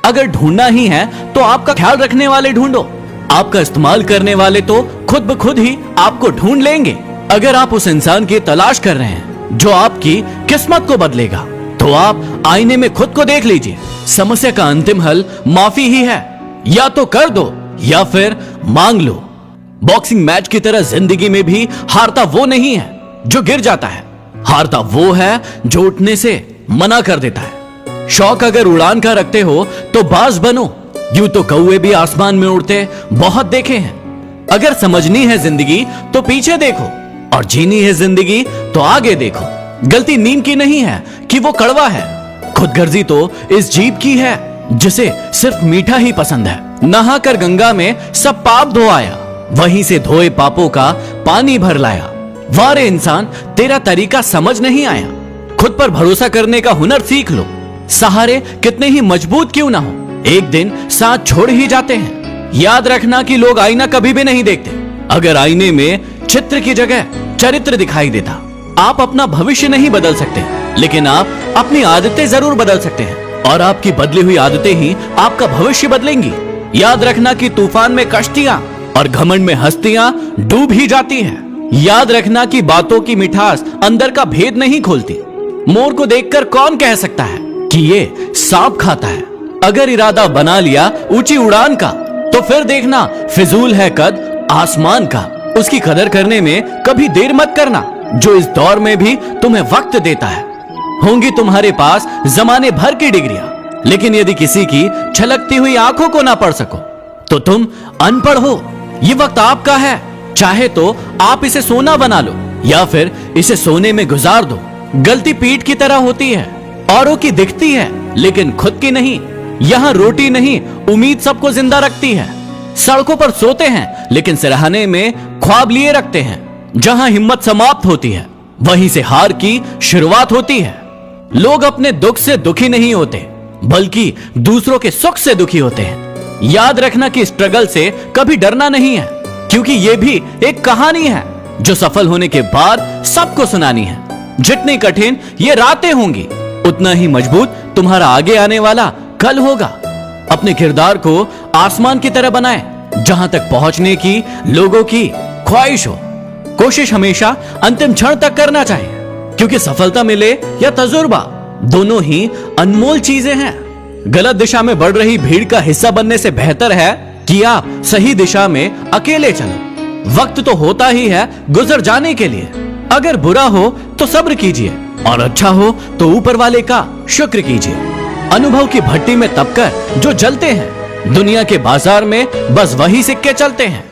अगर ढूंढना ही है तो आपका ख्याल रखने वाले ढूंढो। आपका इस्तेमाल करने वाले तो खुद ब खुद ही आपको ढूंढ लेंगे। अगर आप उस इंसान की तलाश कर रहे हैं जो आपकी किस्मत को बदलेगा, तो आप आईने में खुद को देख लीजिए। समस्या का अंतिम हल माफी ही है। या तो कर दो या फिर मांग लो। बॉक्सिंग मैच की तरह जिंदगी में भी हारता वो नहीं है जो गिर जाता है, हारता वो है जो उठने से मना कर देता है। शौक अगर उड़ान का रखते हो तो बाज बनो। यूं तो कौवे भी आसमान में उड़ते बहुत देखे हैं। अगर समझनी है जिंदगी तो पीछे देखो, और जीनी है जिंदगी तो आगे देखो। गलती नीम की नहीं है कि वो कड़वा है, खुदगर्जी तो इस जीभ की है जिसे सिर्फ मीठा ही पसंद है। नहा कर गंगा में सब पाप धो आया, वहीं से धोए पापों का पानी भर लाया। वारे इंसान तेरा तरीका समझ नहीं आया, खुद पर भरोसा करने का हुनर सीख लो। सहारे कितने ही मजबूत क्यों ना हो, एक दिन साथ छोड़ ही जाते हैं। याद रखना कि लोग आईना कभी भी नहीं देखते। अगर आईने में चित्र की जगह चरित्र दिखाई देता। आप अपना भविष्य नहीं बदल सकते, लेकिन आप अपनी आदतें जरूर बदल सकते हैं, और आपकी बदली हुई आदतें ही आपका भविष्य बदलेंगी। याद रखना कि तूफान में कश्तियां और घमंड में हस्तियां डूब ही जाती हैं। याद रखना कि बातों की मिठास अंदर का भेद नहीं खोलती। मोर को देखकर कौन कह सकता है कि ये सांप खाता है। अगर इरादा बना लिया ऊंची उड़ान का, तो फिर देखना फिजूल है कद आसमान का। उसकी कदर करने में कभी देर मत करना, जो इस दौर में भी तुम्हें वक्त देता है। होंगी तुम्हारे पास जमाने भर की डिग्रियां, लेकिन यदि किसी की छलकती हुई आंखों को ना पढ़ सको तो तुम अनपढ़ हो। ये वक्त आपका है, चाहे तो आप इसे सोना बना लो या फिर इसे सोने में गुजार दो। गलती पीठ की तरह होती है, औरों की दिखती है लेकिन खुद की नहीं। यहाँ रोटी नहीं उम्मीद सबको जिंदा रखती है। सड़कों पर सोते हैं लेकिन सिरहाने में ख्वाब लिए रखते हैं। जहां हिम्मत समाप्त होती है वहीं से हार की शुरुआत होती है। लोग अपने दुख से दुखी नहीं होते, बल्कि दूसरों के सुख से दुखी होते हैं। याद रखना कि स्ट्रगल से कभी डरना नहीं है, क्योंकि यह भी एक कहानी है जो सफल होने के बाद सबको सुनानी है। जितनी कठिन ये रातें होंगी, उतना ही मजबूत तुम्हारा आगे आने वाला कल होगा। अपने किरदार को आसमान की तरह बनाएं, जहां तक पहुंचने की लोगों की ख्वाहिश हो। कोशिश हमेशा अंतिम क्षण तक करना चाहिए, क्योंकि सफलता मिले या तजुर्बा, दोनों ही अनमोल चीजें हैं। गलत दिशा में बढ़ रही भीड़ का हिस्सा बनने से बेहतर है कि आप सही दिशा में अकेले चलो। वक्त तो होता ही है गुजर जाने के लिए। अगर बुरा हो तो सब्र कीजिए, और अच्छा हो तो ऊपर वाले का शुक्र कीजिए। अनुभव की भट्टी में तपकर जो जलते हैं, दुनिया के बाजार में बस वही सिक्के चलते हैं।